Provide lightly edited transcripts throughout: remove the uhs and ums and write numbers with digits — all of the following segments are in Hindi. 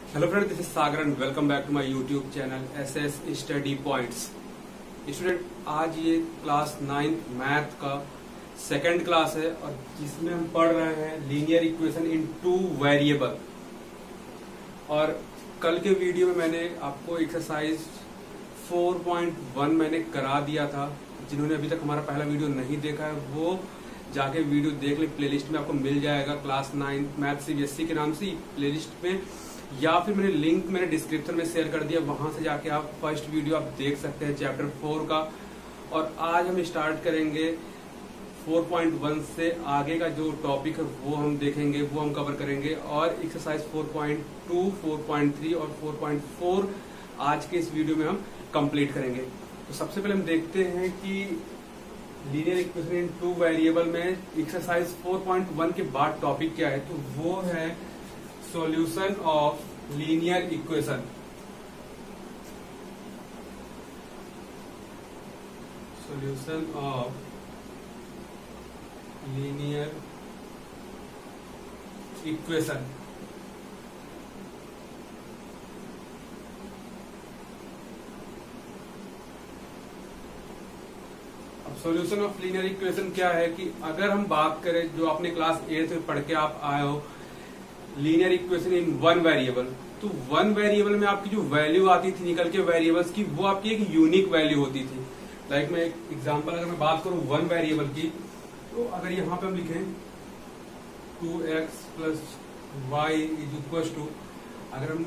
Hello friend, this is Sagar and welcome back to my YouTube channel SS study points. Student, आज ये क्लास 9th मैथ का सेकंड क्लास है और जिसमें हम पढ़ रहे हैं linear equation in two variable. और कल के वीडियो में मैंने आपको एक्सरसाइज 4.1 मैंने करा दिया था। जिन्होंने अभी तक हमारा पहला वीडियो नहीं देखा है वो जाके वीडियो देख ले, प्लेलिस्ट में आपको मिल जाएगा क्लास 9 मैथ सीबीएसई के नाम से प्लेलिस्ट में, या फिर मैंने डिस्क्रिप्शन में शेयर कर दिया, वहां से जाके आप फर्स्ट वीडियो आप देख सकते हैं चैप्टर 4 का। और आज हम स्टार्ट करेंगे 4.1 से आगे का जो टॉपिक है वो हम देखेंगे, वो हम कवर करेंगे। और एक्सरसाइज 4.2, 4.3 और 4.4 आज के इस वीडियो में हम कंप्लीट करेंगे। तो सबसे पहले हम देखते हैं कि linear equation in two variable में एक्सरसाइज 4.1 के बाद टॉपिक क्या है। तो वो है solution of linear equation. Solution of linear equation. अब सॉल्यूशन ऑफ लीनियर इक्वेशन क्या है कि अगर हम बात करें जो आपने क्लास 8 में पढ़ के आप आए हो linear equation in one variable, तो वन वेरिएबल में आपकी जो वैल्यू आती थी निकल के वेरिएबल्स की, वो आपकी एक यूनिक वैल्यू होती थी। लाइक मैं एक एग्जांपल अगर मैं बात करूं वन वेरिएबल की, तो अगर यहां पे हम लिखें 2x plus Y is equal to, अगर हम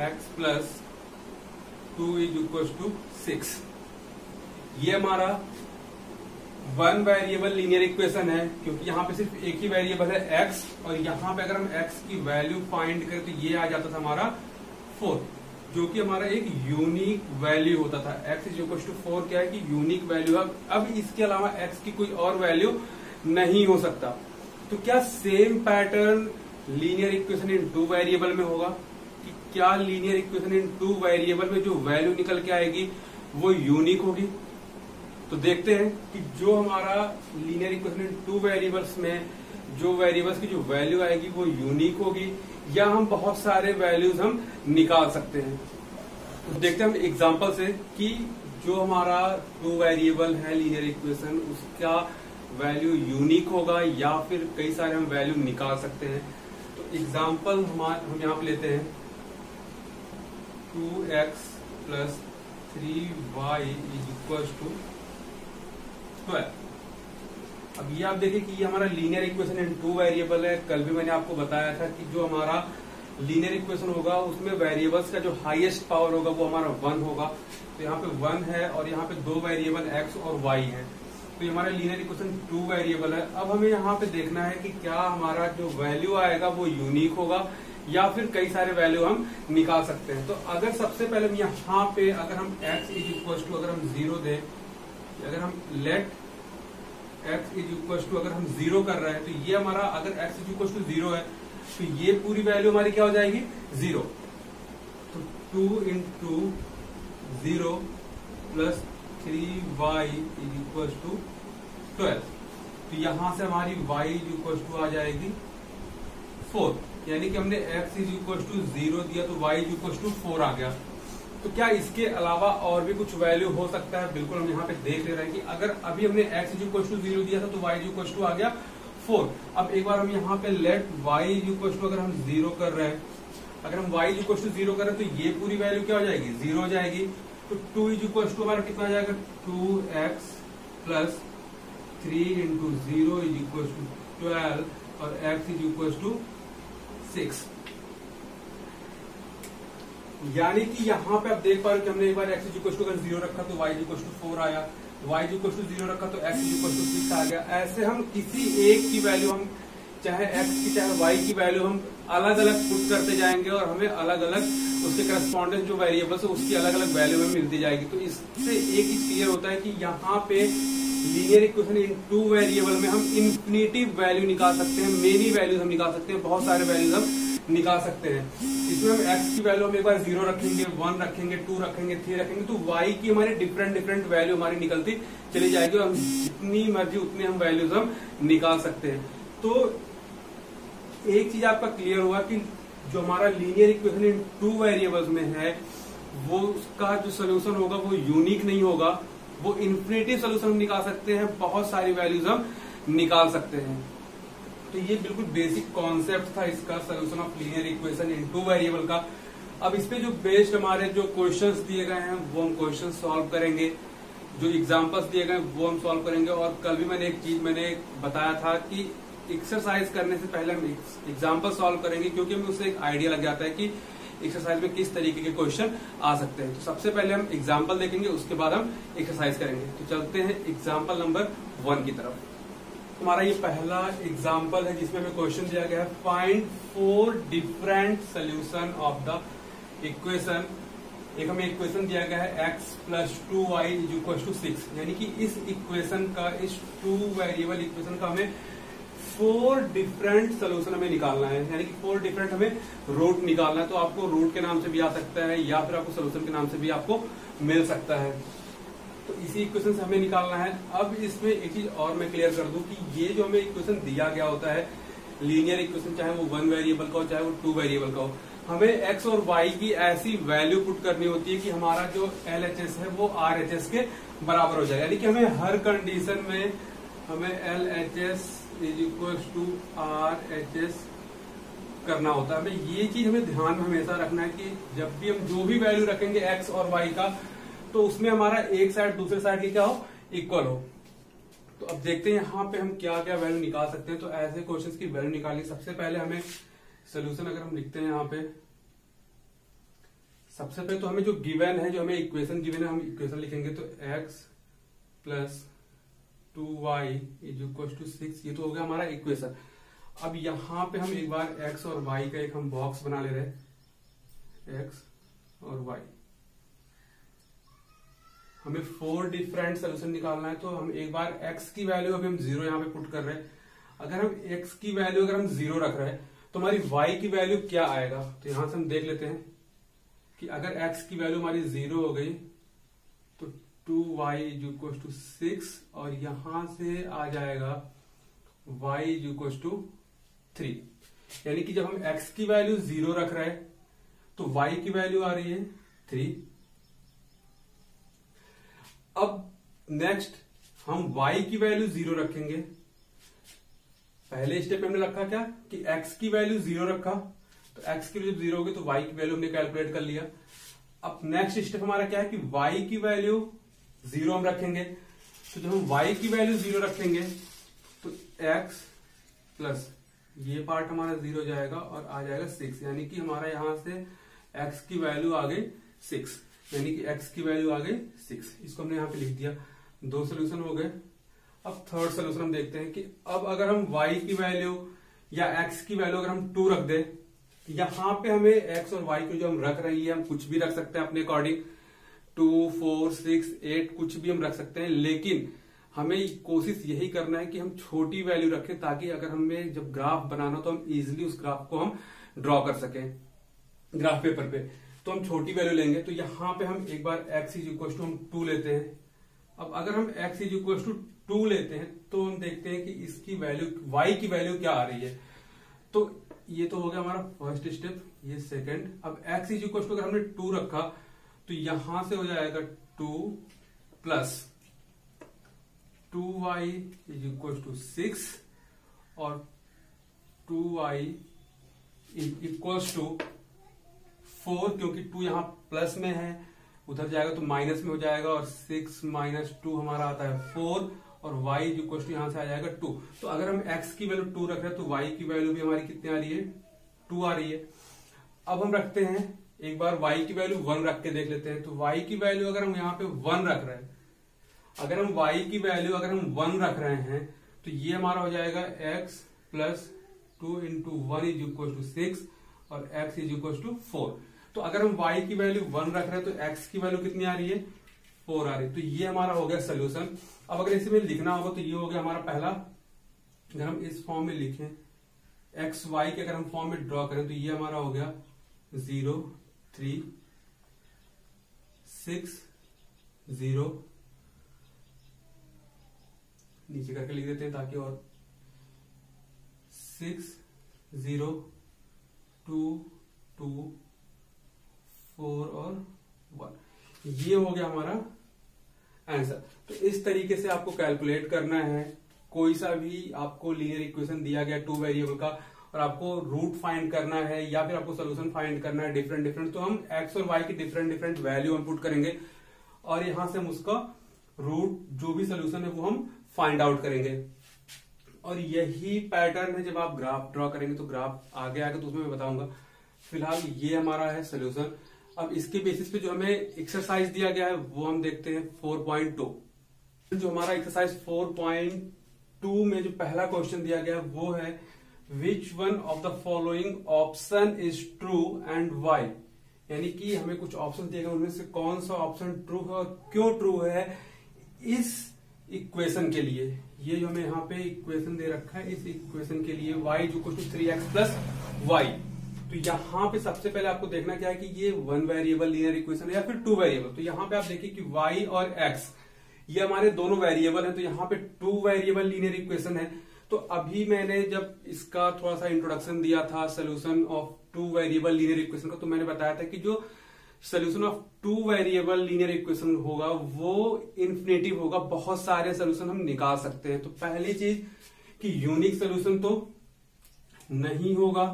x plus 2 is equal to 6, ये हमारा वन वेरिएबल लीनियर इक्वेशन है, क्योंकि यहाँ पे सिर्फ एक ही वेरिएबल है x, और यहाँ पे अगर हम x की वैल्यू फाइंड करें तो ये आ जाता था हमारा 4, जो कि हमारा एक यूनिक वैल्यू होता था। x इज इक्वल टू 4 क्या है कि यूनिक वैल्यू है। अब इसके अलावा x की कोई और वैल्यू नहीं हो सकता। तो क्या same pattern linear equation in two variable में होगा कि क्या linear equation in two variable में जो वैल्यू निकल के आएगी वो यूनिक होगी। तो देखते हैं कि जो हमारा linear equation in two variables में जो वेरिएबल्स की जो वैल्यू आएगी वो यूनिक होगी या हम बहुत सारे वैल्यूज हम निकाल सकते हैं। तो देखते हैं हम एग्जांपल से कि जो हमारा टू वेरिएबल है लीनियर इक्वेशन उसका वैल्यू यूनिक होगा या फिर कई सारे हम वैल्यू निकाल सकते हैं। तो एग्जांपल हम यहाँ पे लेते हैं 2x plus 3y is equal to 12। अब ये आप देखिए कि ये हमारा linear equation in two variable है। कल भी मैंने आपको बताया था कि जो हमारा लीनियर इक्वेशन होगा उसमें वेरिएबल्स का जो हाईएस्ट पावर होगा वो हमारा 1 होगा। तो यहाँ पे 1 है और यहाँ पे दो वेरिएबल x और y है। तो ये हमारा लीनियर इक्वेशन टू वेरिएबल है। अब हमें यहाँ पे देखना है कि क्या हमारा जो वैल्यू आएगा वो यूनिक होगा या फिर कई सारे वैल्यू हम निकाल सकते हैं। तो अगर सबसे पहले हम यहाँ पे अगर हम x इज इक्वल टू अगर हम 0 दें, अगर हम let x is equal to अगर हम 0 कर रहे हैं, तो ये हमारा अगर x इज इक्वल टू 0 है तो ये पूरी वैल्यू हमारी क्या हो जाएगी 0। तो 2 into 0 plus 3y is equal to 12। तो यहां से हमारी y इज इक्वल टू आ जाएगी 4, यानी कि हमने x इज इक्वल टू 0 दिया तो y इज इक्वल टू 4 आ गया। तो क्या इसके अलावा और भी कुछ वैल्यू हो सकता है? बिल्कुल हम यहाँ पे देख ले रहे हैं कि अगर अभी हमने x इज इक्वल टू 0 दिया था तो y इज इक्वल टू आ गया 4। अब एक बार हम यहाँ पे let y is equal to अगर हम 0 कर रहे हैं, अगर हम y इज इक्वल टू 0 कर रहे हैं तो ये पूरी वैल्यू क्या हो जाएगी 0 हो जाएगी। तो 2 इज इक्वल टू हमारा कितना आ जाएगा 2x plus 3 into 0 is equal to 12 और x इज इक्वल टू 6। यानी कि यहाँ पे आप देख पा रहे हो कि हमने एक बार x इज इक्वल टू अगर 0 रखा तो y इज इक्वल टू 4 आया, y इज इक्वल टू 0 रखा तो x इज इक्वल टू 6 आ गया। ऐसे हम किसी एक की वैल्यू हम चाहे x की चाहे y की वैल्यू हम अलग अलग पुट करते जाएंगे और हमें अलग अलग उसके करस्पॉन्डेंस जो वेरिएबल्स है उसकी अलग अलग वैल्यू हमें मिलती जाएगी। तो इससे एक चीज क्लियर होता है कि यहाँ पे linear equation in two variable में हम इन्फिनिटिव वैल्यू निकाल सकते हैं, मेनी वैल्यूज हम निकाल सकते हैं, बहुत सारे वैल्यूज हम निकाल सकते हैं। इसमें हम x की वैल्यू हम एक बार 0 रखेंगे, 1 रखेंगे, 2 रखेंगे, 3 रखेंगे, तो y की हमारी डिफरेंट वैल्यू हमारी निकलती चली जाएगी और हम जितनी मर्जी उतनी हम वैल्यूज हम निकाल सकते हैं। तो एक चीज आपका क्लियर हुआ कि जो हमारा linear equation in two variables में है वो उसका जो सोल्यूशन होगा वो यूनिक नहीं होगा, वो इन्फिनिटी सोल्यूशन हम निकाल सकते हैं, बहुत सारी वैल्यूज हम निकाल सकते हैं। तो ये बिल्कुल बेसिक कॉन्सेप्ट था इसका, solution of linear equation in two variable का। अब इस पे जो बेस्ड हमारे जो क्वेश्चंस दिए गए हैं वो हम क्वेश्चन सॉल्व करेंगे, जो एग्जांपल्स दिए गए वो हम सॉल्व करेंगे। और कल भी मैंने एक चीज बताया था कि एक्सरसाइज करने से पहले हम एग्जांपल सॉल्व करेंगे, क्योंकि हमें उससे एक आइडिया लग जाता है कि एक्सरसाइज में किस तरीके के क्वेश्चन आ सकते हैं। तो सबसे पहले हम एग्जांपल देखेंगे, उसके बाद हम एक्सरसाइज करेंगे। तो चलते हैं एग्जांपल नंबर 1 की तरफ। हमारा ये पहला एग्जांपल है जिसमें हमें क्वेश्चन दिया गया है, find 4 different solution of the equation. एक हमें इक्वेशन दिया गया है x + 2y = 6, यानी कि इस इक्वेशन का, इस टू वेरिएबल इक्वेशन का हमें 4 डिफरेंट सोल्यूशन हमें निकालना है, यानी कि 4 डिफरेंट हमें रूट निकालना है। तो आपको रूट के नाम से भी आ सकता है या फिर आपको सोल्यूशन के नाम से भी आपको मिल सकता है। तो इसी इक्वेशन से हमें निकालना है। अब इसमें एक चीज और मैं क्लियर कर दूं कि ये जो हमें इक्वेशन दिया गया होता है, लीनियर इक्वेशन, चाहे वो 1 वेरिएबल का हो चाहे वो 2 वेरिएबल का हो, हमें x और y की ऐसी वैल्यू पुट करनी होती है कि हमारा जो LHS है वो RHS के बराबर हो जाए। यानी कि हमें हर कंडीशन में हमें LHS = RHS करना होता है। हमें ये चीज हमें ध्यान में हमेशा रखना है कि जब भी हम जो भी वैल्यू रखेंगे x और y का, तो उसमें हमारा एक साइड दूसरे साइड की क्या हो, इक्वल हो। तो अब देखते हैं यहाँ पे हम क्या क्या वैल्यू निकाल सकते हैं। तो ऐसे क्वेश्चंस की वैल्यू निकालनी, सबसे पहले हमें सोल्यूशन अगर हम लिखते हैं यहाँ पे, सबसे पहले तो हमें जो गिवन है, जो हमें इक्वेशन गिवन है, हम इक्वेशन लिखेंगे। तो x + 2y = 6, ये तो हो गया हमारा इक्वेशन। अब यहाँ पे हम एक बार x और y का एक हम बॉक्स बना ले रहे हैं, x और y। हमें 4 डिफरेंट सोल्यूशन निकालना है। तो हम एक बार x की वैल्यू अभी हम 0 यहाँ पे पुट कर रहे हैं। अगर हम x की वैल्यू अगर हम 0 रख रहे हैं तो हमारी y की वैल्यू क्या आएगा। तो यहां से हम देख लेते हैं कि अगर x की वैल्यू हमारी 0 हो गई तो 2y = 6, और यहां से आ जाएगा y = 3। यानी कि जब हम x की वैल्यू 0 रख रहे हैं तो y की वैल्यू आ रही है 3। अब नेक्स्ट हम y की वैल्यू 0 रखेंगे। पहले स्टेप में हमने रखा क्या कि x की वैल्यू 0 रखा, तो x की वैल्यू 0 होगी तो y की वैल्यू हमने कैलकुलेट कर लिया। अब नेक्स्ट स्टेप हमारा क्या है कि y की वैल्यू 0 हम रखेंगे। तो जब हम y की वैल्यू 0 रखेंगे तो x प्लस ये पार्ट हमारा 0 हो जाएगा और आ जाएगा 6, यानी कि हमारा यहां से x की वैल्यू आ गई 6, यानी कि x की वैल्यू आ गई 6। इसको हमने यहाँ पे लिख दिया। 2 सोल्यूशन हो गए। अब थर्ड सोल्यूशन हम देखते हैं कि अब अगर हम y की वैल्यू या x की वैल्यू अगर हम 2 रख दें, यहां पे हमें x और y को जो हम रख रहे हैं हम कुछ भी रख सकते हैं अपने अकॉर्डिंग, 2, 4, 6, 8 कुछ भी हम रख सकते हैं, लेकिन हमें कोशिश यही करना है कि हम छोटी वैल्यू रखें, ताकि अगर हमें जब ग्राफ बनाना तो हम इजिली उस ग्राफ को हम ड्रॉ कर सकें ग्राफ पेपर पे। तो हम छोटी वैल्यू लेंगे। तो यहां पे हम एक बार x = हम 2 लेते हैं। अब अगर हम x = 2 लेते हैं तो हम देखते हैं कि इसकी वैल्यू, y की वैल्यू क्या आ रही है। तो ये तो हो गया हमारा फर्स्ट स्टेप, ये सेकंड। अब x = अगर हमने 2 रखा तो यहां से हो जाएगा 2 + 2y = 6 और 2y = 4, क्योंकि 2 यहां प्लस में है, उधर जाएगा तो माइनस में हो जाएगा, और 6 - 2 हमारा आता है 4, और y = यहां से आ जाएगा 2। तो अगर हम x की वैल्यू 2 रख रहे हैं तो y की वैल्यू भी हमारी कितनी आ रही है, 2 आ रही है। अब हम रखते हैं एक बार y की वैल्यू 1 रख के देख लेते हैं। तो y की वैल्यू अगर हम यहाँ पे 1 रख रहे हैं, अगर हम y की वैल्यू अगर हम 1 रख रहे हैं तो ये हमारा हो जाएगा x + 2 × 1 = 6 और x = 4। तो अगर हम y की वैल्यू 1 रख रहे हैं तो x की वैल्यू कितनी आ रही है, 4 आ रही है। तो ये हमारा हो गया सोल्यूशन। अब अगर इसमें लिखना होगा तो ये हो गया हमारा पहला। अगर हम इस फॉर्म में लिखें, एक्स वाई के अगर हम फॉर्म में ड्रॉ करें तो ये हमारा हो गया 0, 3, 6, 0, नीचे करके लिख देते हैं ताकि और 6, 0 2 2 4 और 1। ये हो गया हमारा आंसर। तो इस तरीके से आपको कैलकुलेट करना है। कोई सा भी आपको लीनियर इक्वेशन दिया गया 2 वेरिएबल का और आपको रूट फाइंड करना है या फिर आपको सोल्यूशन फाइंड करना है डिफरेंट, तो हम एक्स और वाई की डिफरेंट वैल्यू इनपुट करेंगे और यहां से हम उसका रूट जो भी सोल्यूशन है वो हम फाइंड आउट करेंगे। और यही पैटर्न है जब आप ग्राफ ड्रॉ करेंगे, तो ग्राफ आगे तो उसमें मैं बताऊंगा। फिलहाल ये हमारा है सोल्यूशन। अब इसके बेसिस पे जो हमें एक्सरसाइज दिया गया है वो हम देखते हैं 4.2। जो हमारा एक्सरसाइज 4.2 में जो पहला क्वेश्चन दिया गया है वो है which one of the following option is true and why. यानी कि हमें कुछ ऑप्शन दिए गए, उनमें से कौन सा ऑप्शन ट्रू है और क्यों ट्रू है इस इक्वेशन के लिए। ये जो हमें यहाँ पे इक्वेशन दे रखा है, इस इक्वेशन के लिए y जो कुछ 3x प्लस वाई। तो यहाँ पे सबसे पहले आपको देखना क्या है कि ये 1 वेरिएबल लीनियर इक्वेशन है या फिर 2 वेरिएबल। तो यहाँ पे आप देखिए कि y और x ये हमारे दोनों वेरिएबल हैं, तो यहाँ पे 2 वेरिएबल लीनियर इक्वेशन है। तो अभी मैंने जब इसका थोड़ा सा इंट्रोडक्शन दिया था solution of 2 variable linear equation का, तो मैंने बताया था कि जो solution of 2 variable linear equation होगा वो इन्फिनेटिव होगा, बहुत सारे सोल्यूशन हम निकाल सकते हैं। तो पहली चीज कि यूनिक सोल्यूशन तो नहीं होगा,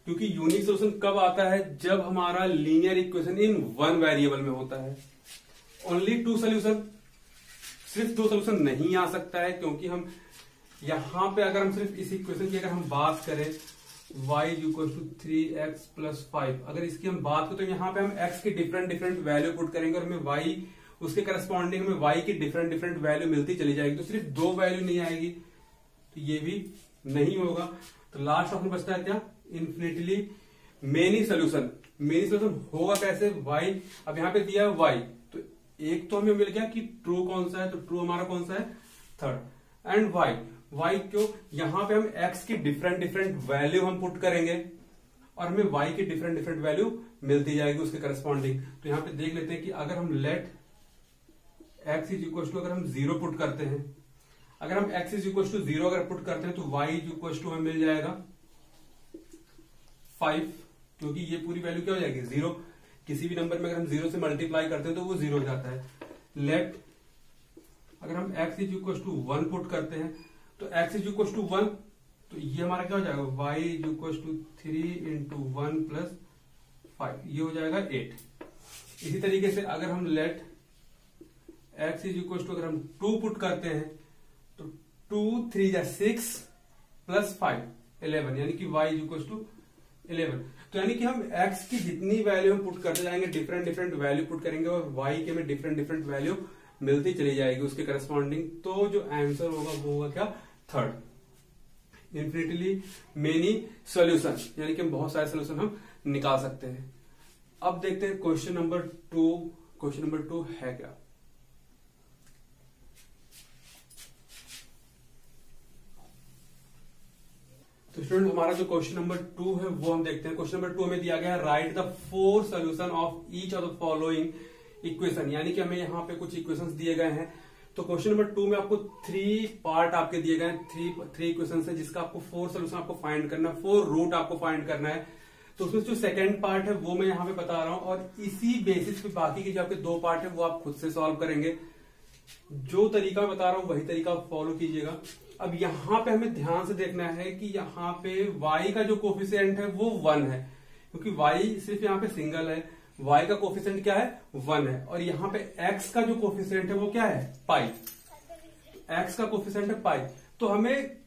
क्योंकि यूनिक सोल्यूशन कब आता है जब हमारा लीनियर इक्वेशन इन 1 वेरिएबल में होता है। ओनली 2 सोल्यूशन, सिर्फ 2 सोल्यूशन नहीं आ सकता है, क्योंकि हम यहां पे अगर हम सिर्फ इस इक्वेशन की अगर हम बात करें y equal to 3x plus 5, अगर इसकी हम बात करें तो यहाँ पे हम x की डिफरेंट वैल्यू पुट करेंगे और हमें y उसके करस्पॉन्डिंग में y की डिफरेंट वैल्यू मिलती चली जाएगी। तो सिर्फ 2 वैल्यू नहीं आएगी, तो ये भी नहीं होगा। तो लास्ट ऑप्शन बचता है क्या, infinitely many solution. Many solution होगा कैसे, y अब यहाँ पे दिया है y, तो एक तो हमें मिल गया कि ट्रू कौन सा है, तो ट्रू हमारा कौन सा है, थर्ड। एंड y क्यों, यहां पे हम x की डिफरेंट वैल्यू हम पुट करेंगे और हमें y की डिफरेंट वैल्यू मिलती जाएगी उसके करस्पॉन्डिंग। तो यहां पे देख लेते हैं कि अगर हम let x is equal to, अगर हम 0 पुट करते हैं, अगर हम x इज इक्वल टू 0 अगर पुट करते हैं तो y इज इक्वल टू हमें मिल जाएगा 5, क्योंकि ये पूरी वैल्यू क्या हो जाएगी 0। किसी भी नंबर में अगर हम 0 से मल्टीप्लाई करते हैं तो वो 0 हो जाता है। लेट अगर हम x is equal to 1 put करते हैं तो x इज इक्वल टू 1, तो ये हमारा क्या हो जाएगा, y is equal to 3 into 1 plus 5, ये हो जाएगा 8। इसी तरीके से अगर हम let x is equal to अगर हम 2 पुट करते हैं तो 2 3 जा 6 प्लस 5 11, यानी कि y इज इक्वल टू 11। तो यानी कि हम x की जितनी वैल्यू हम पुट करते जाएंगे डिफरेंट वैल्यू पुट करेंगे और y के में डिफरेंट वैल्यू मिलती चली जाएगी उसके करस्पॉन्डिंग। तो जो आंसर होगा वो होगा क्या, थर्ड, इन्फिनिटली मेनी सॉल्यूशन, यानी कि हम बहुत सारे सॉल्यूशन हम निकाल सकते हैं। अब देखते हैं क्वेश्चन नंबर 2। क्वेश्चन नंबर 2 है क्या, तो स्टूडेंट हमारा जो क्वेश्चन नंबर 2 है वो हम देखते हैं। क्वेश्चन नंबर 2 में दिया गया है right the 4 solution of each of the following equation, यानी कि हमें यहाँ पे कुछ इक्वेशंस दिए गए हैं। तो क्वेश्चन नंबर 2 में आपको 3 पार्ट आपके दिए गए हैं, 3 इक्वेशंस है जिसका आपको 4 सोल्यूशन आपको फाइंड करना है, 4 रूट आपको फाइंड करना है। तो उसमें जो सेकंड पार्ट है वो मैं यहाँ पे बता रहा हूं और इसी बेसिस पे बाकी के जो आपके 2 पार्ट है वो आप खुद से सॉल्व करेंगे। जो तरीका मैं बता रहा हूं वही तरीका आप फॉलो कीजिएगा। अब यहाँ पे हमें ध्यान से देखना है कि यहाँ पे y का जो कोफिशिएंट है वो 1 है, क्योंकि y सिर्फ यहाँ पे सिंगल है, y का कोफिशिएंट क्या है 1 है, और यहाँ पे x का जो कोफिशिएंट है वो क्या है पाई, x का कोफिशिएंट है पाई। तो हमें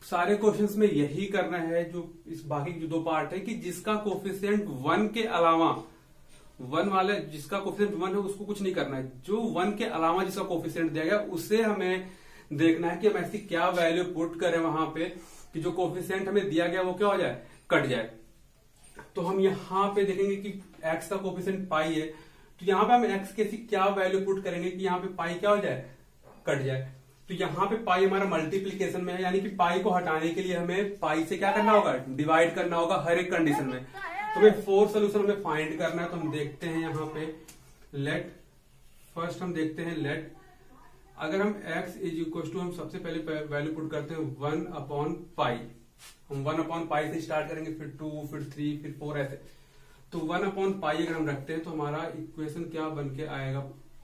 सारे क्वेश्चंस में यही करना है, जो इस बाकी जो 2 पार्ट है कि जिसका कोफिशिएंट 1 के अलावा 1 वाले जिसका कोफिशिएंट 1 है उसको कुछ नहीं करना है, जो 1 के अलावा जिसका कोफिशिएंट दिया गया उसे हमें देखना है कि हम ऐसी क्या वैल्यू पुट करें वहां पे कि जो कोफिशिएंट हमें दिया गया वो क्या हो जाए, कट जाए। तो हम यहाँ पे देखेंगे कि x का कोफिशिएंट पाई है, तो यहाँ पे हम x की ऐसी क्या वैल्यू पुट करेंगे कि यहाँ पे पाई क्या हो जाए, कट जाए। तो यहाँ पे पाई हमारा मल्टीप्लीकेशन में है, यानी कि पाई को हटाने के लिए हमें पाई से क्या करना होगा, डिवाइड करना होगा हर एक कंडीशन में। तो हमें 4 सोल्यूशन हमें फाइंड करना है। तो हम देखते हैं यहाँ पे लेट, फर्स्ट हम देखते हैं लेट, अगर हम x इज इक्वल टू हम सबसे पहले वैल्यू पुट करते हैं 1 अपॉन पाई, हम 1/π से स्टार्ट करेंगे, फिर 2, फिर 3, फिर 4 ऐसे। तो 1/π अगर हम रखते हैं तो हमारा इक्वेशन क्या बन के आएगा,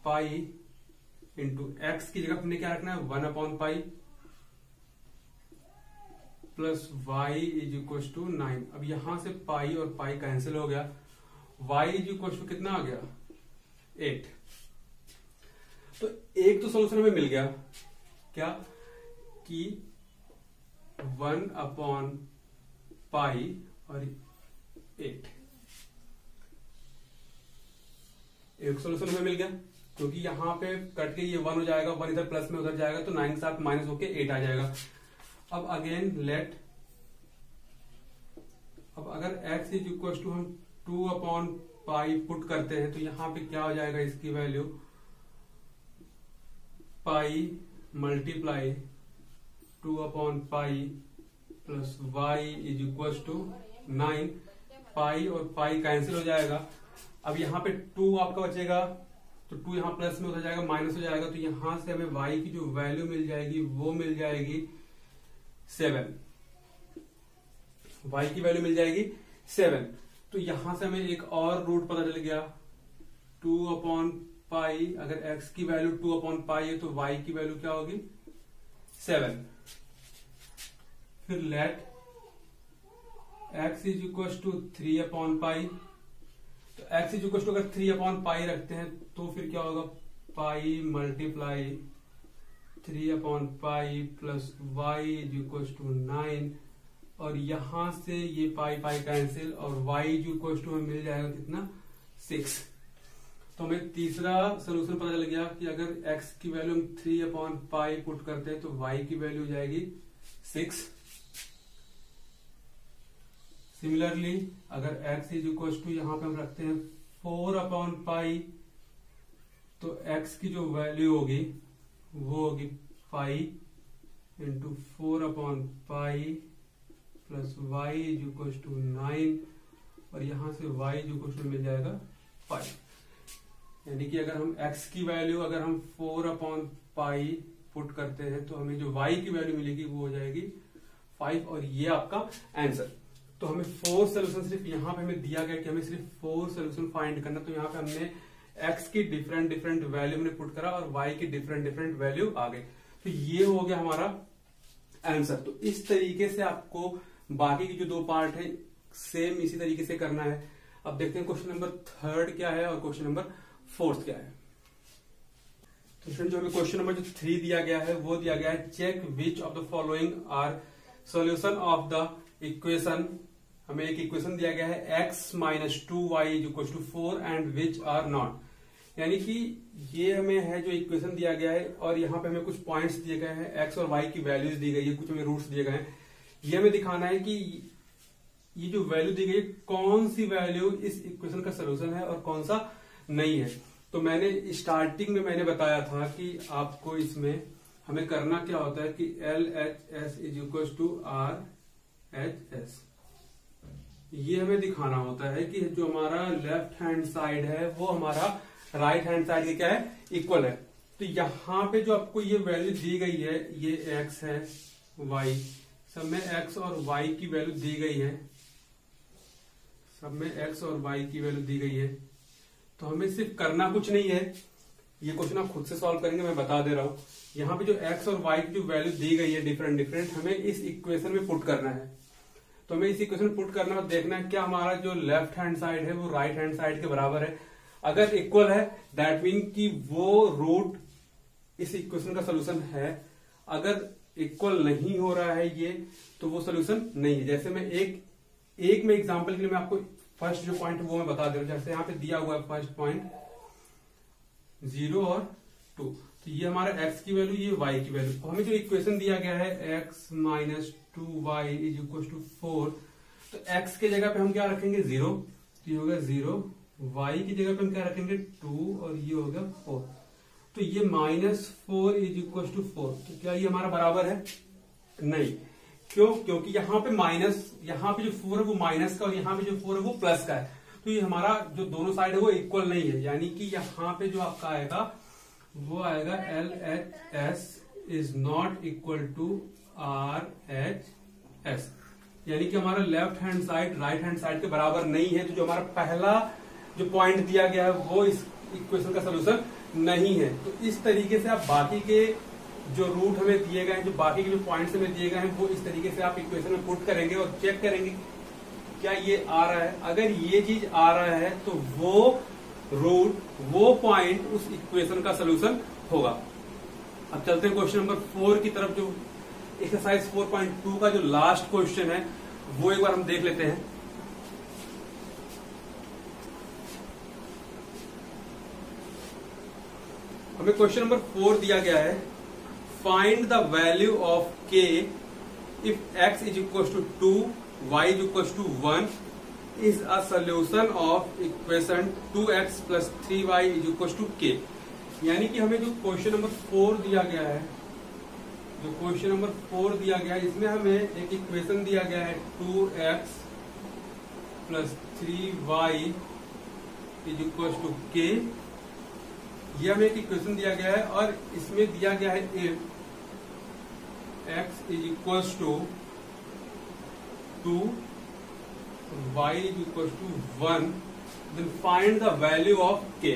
पाई इंटू एक्स की जगह हमने क्या रखना है 1/π plus Y is equal to 9। अब यहां से पाई और पाई कैंसिल हो गया, y इज इक्वल टू कितना आ गया 8। तो एक तो सोल्यूशन हमें मिल गया क्या कि 1/π और 8 एक सोल्यूशन हमें मिल गया, क्योंकि यहां पे कट के ये 1 हो जाएगा, 1 इधर प्लस में उधर जाएगा तो 9 के साथ माइनस होके 8 आ जाएगा। अब अगेन लेट, अब अगर x इज इक्वल टू हम 2/π पुट करते हैं तो यहां पे क्या हो जाएगा, इसकी value pi multiply 2/π plus y is equal to 9। Pi और पाई कैंसिल हो जाएगा। अब यहाँ पे 2 आपका बचेगा, तो 2 यहाँ प्लस में हो जाएगा, माइनस हो जाएगा, तो यहां से हमें y की जो वैल्यू मिल जाएगी वो मिल जाएगी 7। y की वैल्यू मिल जाएगी 7। तो यहां से हमें एक और रूट पता चल गया 2/π। अगर x की वैल्यू 2/π है तो y की वैल्यू क्या होगी 7। फिर let x is equal to 3/π। तो x इज इक्वल टू अगर 3/π रखते हैं तो फिर क्या होगा, pi multiply 3/π plus y is equal to 9। और यहां से ये पाई पाई कैंसिल और y इज इक्वल टू हमें मिल जाएगा कितना 6। तो हमें तीसरा सोल्यूशन पता चल गया कि अगर x की वैल्यू हम 3/π पुट करते हैं तो y की वैल्यू हो जाएगी 6। सिमिलरली अगर x इज इक्वल टू यहां पे हम रखते हैं 4/π तो x की जो वैल्यू होगी वो होगी pi into 4/π plus y is equal to 9। और यहां से y इज इक्वल टू मिल जाएगा 5। यानी कि अगर हम x की वैल्यू अगर हम 4/π पुट करते हैं तो हमें जो y की वैल्यू मिलेगी वो हो जाएगी 5। और ये आपका आंसर। तो हमें 4 सोल्यूशन सिर्फ यहाँ पे हमें दिया गया कि हमें सिर्फ 4 सोल्यूशन फाइंड करना। तो यहाँ पे हमने x की डिफरेंट डिफरेंट वैल्यू हमने पुट करा और y की डिफरेंट डिफरेंट वैल्यू आ गई। तो ये हो गया हमारा आंसर। तो इस तरीके से आपको बाकी की जो 2 पार्ट है सेम इसी तरीके से करना है। अब देखते हैं क्वेश्चन नंबर 3 क्या है और क्वेश्चन नंबर 4 क्या है। तो फ्रेंड जो हमें क्वेश्चन नंबर जो 3 दिया गया है वो दिया गया है check which of the following are solution of the equation. हमें एक इक्वेशन दिया गया है x minus 2y is equal to 4 and which are not. यानी कि ये हमें है जो इक्वेशन दिया गया है और यहाँ पे हमें कुछ पॉइंट्स दिए गए हैं, x और y की वैल्यूज दी गई है, कुछ हमें रूट्स दिए गए हैं। ये हमें दिखाना है कि ये जो वैल्यू दी गई है कौन सी वैल्यू इस इक्वेशन का सोल्यूशन है और कौन सा नहीं है। तो मैंने स्टार्टिंग में मैंने बताया था कि आपको इसमें हमें करना क्या होता है कि LHS is equal to RHS। ये हमें दिखाना होता है कि जो हमारा लेफ्ट हैंड साइड है वो हमारा राइट हैंड साइड के क्या है इक्वल है। तो यहां पे जो आपको ये वैल्यू दी गई है ये x है, y सब में x और y की वैल्यू दी गई है, सब में x और y की वैल्यू दी गई है। तो हमें सिर्फ करना कुछ नहीं है, ये क्वेश्चन आप खुद से सॉल्व करेंगे, मैं बता दे रहा हूं। यहाँ पे जो x और y की जो वैल्यू दी गई है डिफरेंट डिफरेंट हमें इस इक्वेशन में पुट करना है। तो हमें इस इक्वेशन में पुट करना और देखना है क्या हमारा जो लेफ्ट हैंड साइड है वो राइट हैंड साइड के बराबर है। अगर इक्वल है दैट मीन कि वो रूट इस इक्वेशन का सोल्यूशन है। अगर इक्वल नहीं हो रहा है ये तो वो सोल्यूशन नहीं है। जैसे मैं एक में एग्जांपल के लिए मैं आपको फर्स्ट जो पॉइंट वो मैं बता दे रहा हूं। जैसे यहाँ पे दिया हुआ है फर्स्ट पॉइंट 0 और 2, तो ये हमारा x की वैल्यू ये y की वैल्यू। तो हमें जो इक्वेशन दिया गया है x minus 2y is equal to 4, तो x के जगह पे हम क्या रखेंगे 0, तो ये होगा 0, y की जगह पे हम क्या रखेंगे 2 और ये होगा 4। तो ये -4 इज इक्वल टू 4, तो क्या ये हमारा बराबर है? नहीं। क्यों? क्योंकि यहाँ पे यहाँ पे जो 4 है वो माइनस का और यहाँ पे जो 4 है वो प्लस का है। तो ये हमारा जो दोनों साइड है वो इक्वल नहीं है। यानी कि यहाँ पे जो आपका आएगा वो आएगा LHS is not equal to RHS। यानी कि हमारा left hand side right hand side के बराबर नहीं है, तो जो हमारा पहला जो पॉइंट दिया गया है वो इस इक्वेशन का सोल्यूशन नहीं है। तो इस तरीके से आप बाकी के जो रूट हमें दिए गए हैं, जो बाकी के जो पॉइंट्स हमें दिए गए हैं, वो इस तरीके से आप इक्वेशन में पुट करेंगे और चेक करेंगे क्या ये आ रहा है। अगर ये चीज आ रहा है तो वो रूट, वो पॉइंट उस इक्वेशन का सोल्यूशन होगा। अब चलते हैं क्वेश्चन नंबर 4 की तरफ, जो एक्सरसाइज 4.2 का जो लास्ट क्वेश्चन है वो एक बार हम देख लेते हैं। हमें क्वेश्चन नंबर 4 दिया गया है, find the value of k if x is equal to 2, y is equal to 1 is a solution of equation 2x plus 3y is equal to k। यानी कि हमें जो क्वेश्चन नंबर 4 दिया गया है, जो क्वेश्चन नंबर 4 दिया गया है, इसमें हमें एक इक्वेशन दिया गया है 2x plus 3y is equal to k। ये हमें एक इक्वेशन दिया गया है और इसमें दिया गया है if x is equal to 2, y is equal to 1, then find the value of k।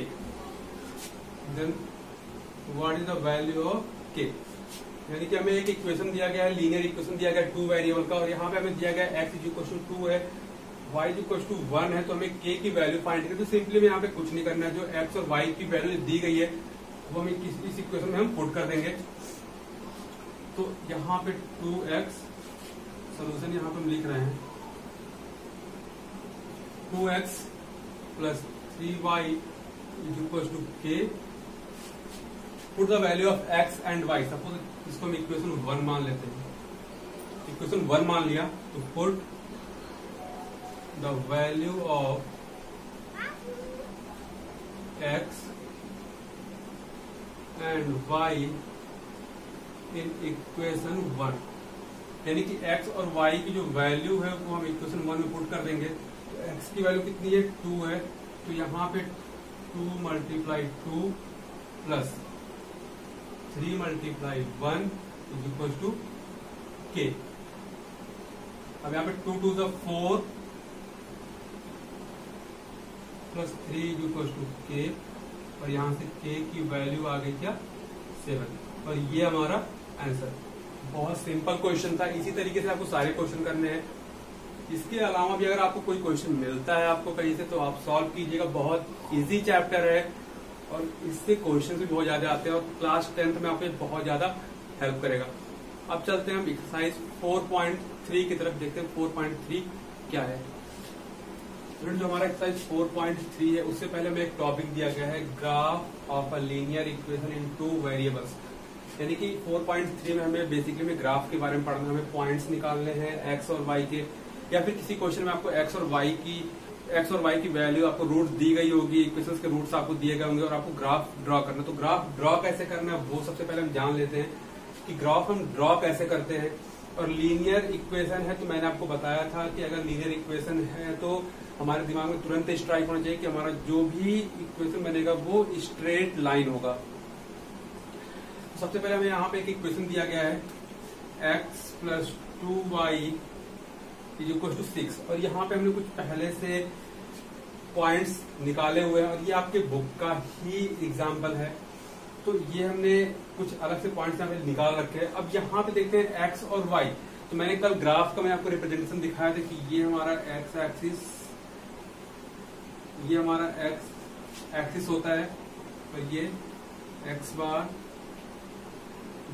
Then what is the value of k। यानी कि हमें एक इक्वेशन दिया गया है, लीनियर इक्वेशन दिया गया है 2 वेरिएबल का, और यहाँ पे हमें दिया गया है x इज इक्वल टू 2 है, y इज इक्वल टू 1 है, तो हमें k की वैल्यू फाइंड करनी है। तो सिंपली में यहाँ पे कुछ नहीं करना है, जो x और y की वैल्यू दी गई है वो हमें इस इक्वेशन में हम पुट कर देंगे। तो यहाँ पे 2x सोल्यूशन यहाँ पे हम लिख रहे हैं 2x plus 3y is equal to k, put the value of x and y। Suppose इसको हम इक्वेशन 1 मान लेते हैं, इक्वेशन 1 मान लिया, तो put the value of x and y in equation 1। यानी कि x और y की जो वैल्यू है वो हम इक्वेशन 1 में पुट कर देंगे। तो x की वैल्यू कितनी है, 2 है, तो यहाँ पे 2 multiply 2 plus 3 multiply 1 is equal to k। अब यहाँ पे 2 to the 4 plus 3 is equal to k, और यहाँ से k की वैल्यू आ गई क्या, 7, और ये हमारा आंसर। बहुत सिंपल क्वेश्चन था, इसी तरीके से आपको सारे क्वेश्चन करने हैं। इसके अलावा भी अगर आपको कोई क्वेश्चन मिलता है आपको कहीं से, तो आप सॉल्व कीजिएगा, बहुत इजी चैप्टर है और इससे क्वेश्चन भी बहुत ज्यादा आते हैं और क्लास 10th में आपको बहुत ज्यादा हेल्प करेगा। अब चलते हैं हम एक्सरसाइज 4.3 की तरफ, देखते हैं 4.3 क्या है। जो हमारा एक्सरसाइज 4.3 है, उससे पहले हमें एक टॉपिक दिया गया है, graph of a linear equation in 2 variables. यानी कि 4.3 में हमें बेसिकली में ग्राफ के बारे में पढ़ना है, हमें पॉइंट्स निकालने हैं x और y के, या फिर किसी क्वेश्चन में आपको x और y की वैल्यू आपको रूट दी गई होगी, इक्वेशंस के रूट्स आपको दिए गए होंगे और आपको ग्राफ ड्रॉ करना। तो ग्राफ ड्रॉ कैसे करना है वो सबसे पहले हम जान लेते हैं कि ग्राफ हम ड्रॉ कैसे करते हैं। और लीनियर इक्वेशन है, तो मैंने आपको बताया था कि अगर लीनियर इक्वेशन है तो हमारे दिमाग में तुरंत स्ट्राइक होना चाहिए कि हमारा जो भी इक्वेशन बनेगा वो स्ट्रेट लाइन होगा। तो सबसे पहले हमें यहाँ पे एक इक्वेशन दिया गया है, x plus 2y is equal to 6, और यहाँ पे हमने कुछ पहले से पॉइंट्स निकाले हुए हैं और ये आपके बुक का ही एग्जाम्पल है। तो ये हमने कुछ अलग से पॉइंट्स यहाँ पे निकाल रखे हैं। अब यहाँ पे देखते हैं x और y। तो मैंने कल ग्राफ का मैं आपको रिप्रेजेंटेशन दिखाया था कि ये हमारा x एक्सिस, ये हमारा x एक्सिस होता है, और ये x बार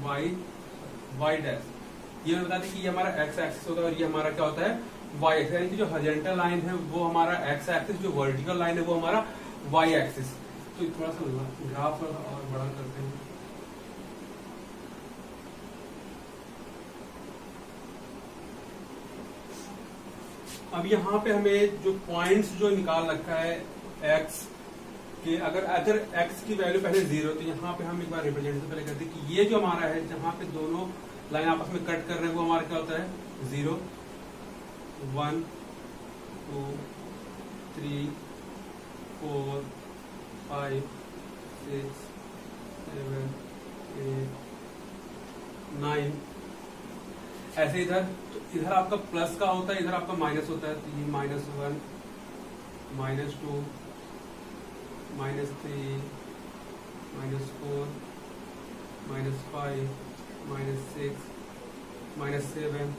y डैश। ये बता दें कि ये हमारा x एक्सिस होता है और ये हमारा क्या होता है, y एक्सिस। यानी कि जो हॉरिजॉन्टल लाइन है वो हमारा x एक्सिस, जो वर्टिकल लाइन है वो हमारा y एक्सिस। तो थोड़ा सा ग्राफ और बड़ा करते हैं। अब यहाँ पे हमें जो पॉइंट्स जो निकाल रखा है x के, अगर x की वैल्यू पहले 0, तो यहाँ पे हम एक बार रिप्रेजेंटेशन पहले करते हैं कि ये जो हमारा है, जहाँ पे दोनों लाइन आपस में कट कर रहे हैं, वो हमारा क्या होता है, 0, 1, 2, 3, 4, 5, 6, 7, 8, 9। ऐसे इधर, तो इधर आपका प्लस का होता है, इधर आपका माइनस होता है, तो ये -1, -2, -3, -4, -5, -6, -7,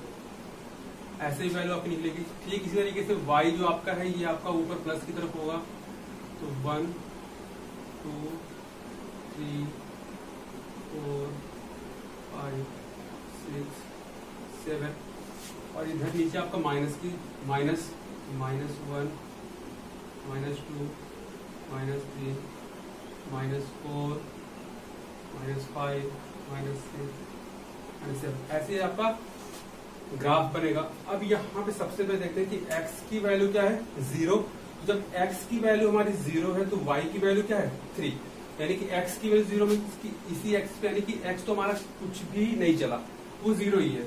ऐसे ही वैल्यू आपकी निकलेगी। ठीक इसी तरीके से y जो आपका है ये आपका ऊपर प्लस की तरफ होगा, तो 1, 2, 3, 4, 5, 6, 7, और इधर नीचे आपका माइनस की -1, -2, -3, -4, -5, -6, -7, ऐसे आपका ग्राफ बनेगा। अब यहाँ पे सबसे पहले देखते हैं कि x की वैल्यू क्या है, 0। जब x की वैल्यू हमारी 0 है तो y की वैल्यू क्या है, 3, यानी कि x की वैल्यू 0 में इसी x पे, यानी कि x तो हमारा कुछ भी नहीं चला, वो 0 ही है,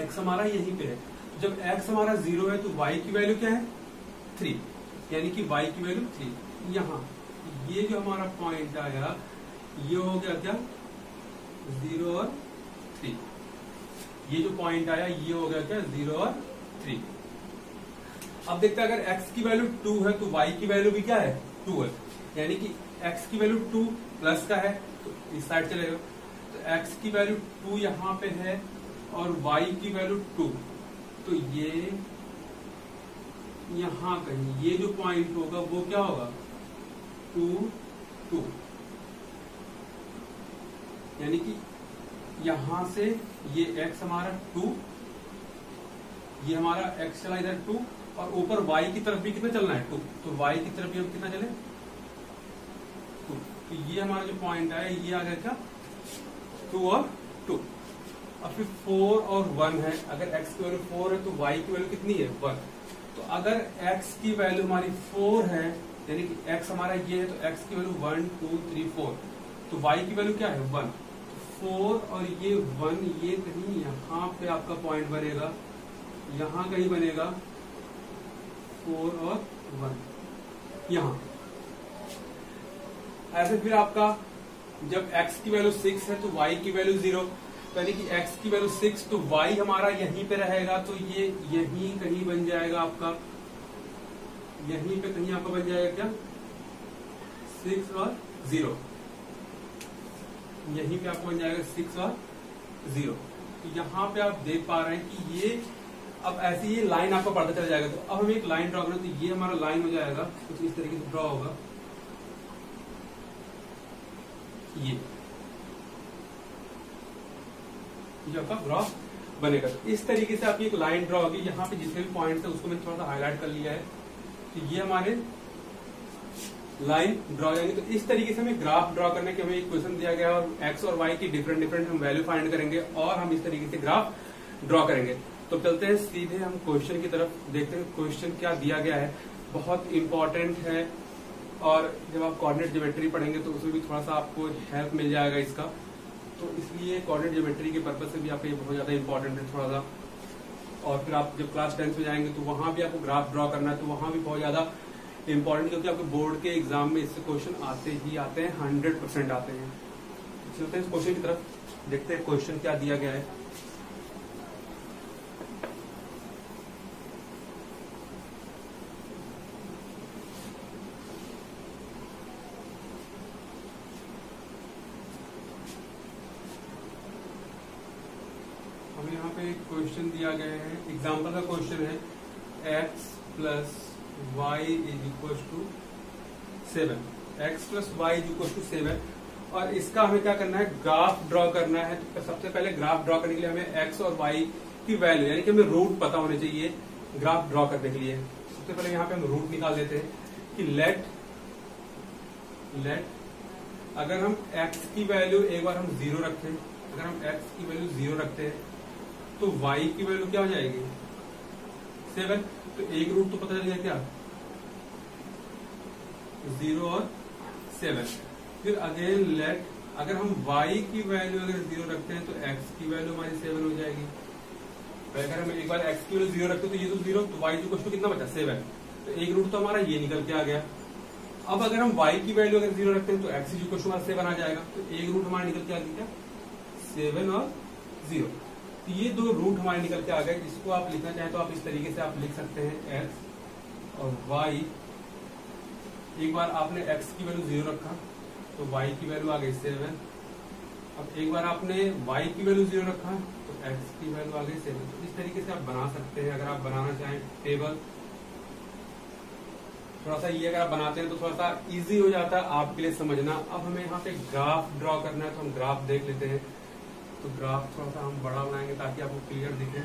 x हमारा यहीं पे है। जब x हमारा 0 है तो y की वैल्यू क्या है, 3, यानी कि y की वैल्यू 3। यहाँ ये जो हमारा पॉइंट आया ये हो गया क्या, 0 और 3। ये जो पॉइंट आया ये हो गया क्या, 0 और 3। अब देखते हैं अगर x की वैल्यू 2 है तो y की वैल्यू भी क्या है, 2 है, यानी कि x की वैल्यू 2 प्लस का है तो इस साइड चलेगा, तो x की वैल्यू 2 यहाँ पे है और y की वैल्यू 2, तो ये यहाँ कहीं ये जो पॉइंट होगा वो क्या होगा, 2, 2, यानी कि यहां से ये x हमारा 2, ये हमारा x चला इधर 2, और ऊपर y की तरफ भी कितना चलना है, 2, तो y की तरफ भी हम कितना चले, 2, तो ये हमारा जो पॉइंट है ये आ गया क्या, 2 और 2। अब फिर 4 और 1 है, अगर x की वैल्यू 4 है तो y की वैल्यू कितनी है, 1। तो अगर x की वैल्यू हमारी 4 है, यानी कि x हमारा ये है, तो x की वैल्यू 1, 2, 3, 4, तो y की वैल्यू क्या है, 1। 4 और ये 1, ये कहीं यहाँ पे आपका पॉइंट बनेगा, यहाँ कहीं बनेगा, 4 और 1 यहाँ। ऐसे फिर आपका जब x की वैल्यू 6 है तो y की वैल्यू 0, यानी कि x की वैल्यू 6 तो y हमारा यहीं पे रहेगा, तो ये यहीं कहीं बन जाएगा आपका, यहीं पे कहीं आपका बन जाएगा क्या, 6 और 0, यहीं पे आपको बन जाएगा 6 और 0। तो यहाँ पे आप देख पा रहे हैं कि ये अब ऐसी ये लाइन आपको पता चल जाएगा। तो अब हम एक लाइन ड्रॉ करें, तो ये हमारा लाइन हो जाएगा, कुछ इस तरीके से ड्रॉ होगा, ये आपका ग्राफ बनेगा। तो इस तरीके से आपकी एक लाइन ड्रॉ होगी, यहाँ पे जितने भी पॉइंट्स है उसको मैंने थोड़ा सा हाईलाइट कर लिया है, तो ये हमारे लाइन ड्रॉ, यानी तो इस तरीके से हमें ग्राफ ड्रॉ करने के हमें एक क्वेश्चन दिया गया और x और y की डिफरेंट हम वैल्यू फाइंड करेंगे और हम इस तरीके से ग्राफ ड्रॉ करेंगे। तो चलते हैं सीधे हम क्वेश्चन की तरफ, देखते हैं क्वेश्चन क्या दिया गया है। बहुत इंपॉर्टेंट है और जब आप कोऑर्डिनेट ज्योमेट्री पढ़ेंगे तो उसमें भी थोड़ा सा आपको हेल्प मिल जाएगा इसका, तो इसलिए कोऑर्डिनेट ज्योमेट्री के पर्पज से भी आपको ये बहुत ज्यादा इंपॉर्टेंट है थोड़ा सा। और फिर आप जब क्लास 10 में जाएंगे तो वहां भी आपको ग्राफ ड्रॉ करना है, तो वहां भी बहुत ज्यादा इंपॉर्टेंट, क्योंकि आपके बोर्ड के एग्जाम में इससे क्वेश्चन आते ही आते हैं, 100% आते हैं। चलते हैं इस क्वेश्चन की तरफ, देखते हैं क्वेश्चन क्या दिया गया है। हमें यहाँ पे एक क्वेश्चन दिया गया है, एग्जाम्पल का क्वेश्चन है, x plus y is equal to 7, x plus Y is equal to 7, और इसका हमें क्या करना है, ग्राफ ड्रॉ करना है। तो सबसे पहले ग्राफ ड्रॉ करने के लिए हमें x और y की वैल्यू, यानी कि हमें रूट पता होने चाहिए ग्राफ ड्रॉ करने के लिए। सबसे पहले यहाँ पे हम रूट निकाल देते हैं कि लेट अगर हम x की वैल्यू एक बार हम 0 रखें, अगर हम x की वैल्यू 0 रखते हैं तो y की वैल्यू क्या हो जाएगी, 7। तो एक रूट तो पता चल गया क्या, 0 और 7। फिर अगेन लेट अगर हम y की वैल्यू अगर 0 रखते हैं तो x की वैल्यू हमारी 7 हो जाएगी। अगर हम एक बार x की वैल्यू 0 रखते हैं तो ये तो 0, तो y इक्वल टू कितना बचा, 7। तो एक रूट तो हमारा ये निकल के आ गया। अब अगर हम y की वैल्यू अगर 0 रखते हैं तो x इक्वल टू हमारा 7 आ जाएगा। तो एक रूट हमारा निकल के आ गया क्या, 7 और 0। तो ये दो रूट हमारे निकल के आ गए। इसको आप लिखना चाहें तो आप इस तरीके से आप लिख सकते हैं x और y। एक बार आपने x की वैल्यू 0 रखा तो y की वैल्यू आ गई 7। अब एक बार आपने y की वैल्यू 0 रखा तो x की वैल्यू आ गई 7। तो इस तरीके से आप बना सकते हैं। अगर आप बनाना चाहें टेबल, थोड़ा सा ये अगर आप बनाते हैं तो थोड़ा सा इजी हो जाता है आपके लिए समझना। अब हमें यहाँ पे ग्राफ ड्रॉ करना है तो हम ग्राफ देख लेते हैं। तो ग्राफ थोड़ा सा हम बड़ा बनाएंगे ताकि आपको क्लियर दिखे।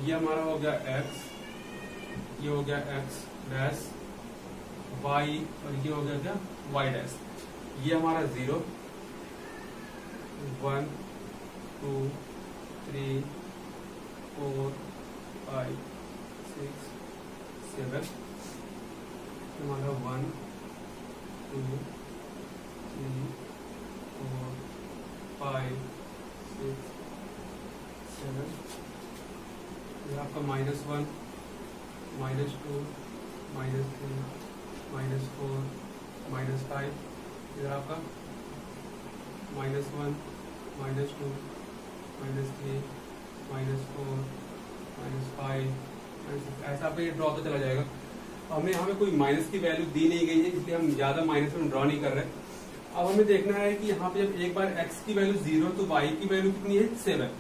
ये हमारा हो गया x, ये हो गया x डैश, y और ये हो गया क्या y डैश। ये हमारा 0 1 2 3 4 5 6 7 हमारा 1 2 3 4 5 6 7। ये आपका -1 -2 -3 -4 -5। इधर आपका -1 -2 -3 -4 -5 ऐसा पे ड्रॉ तो चला जाएगा। हमें यहाँ पे कोई माइनस की वैल्यू दी नहीं गई है, इसलिए हम ज्यादा माइनस में ड्रॉ नहीं कर रहे। अब हमें देखना है कि यहाँ पे जब एक बार x की वैल्यू 0 तो y की वैल्यू कितनी है 7।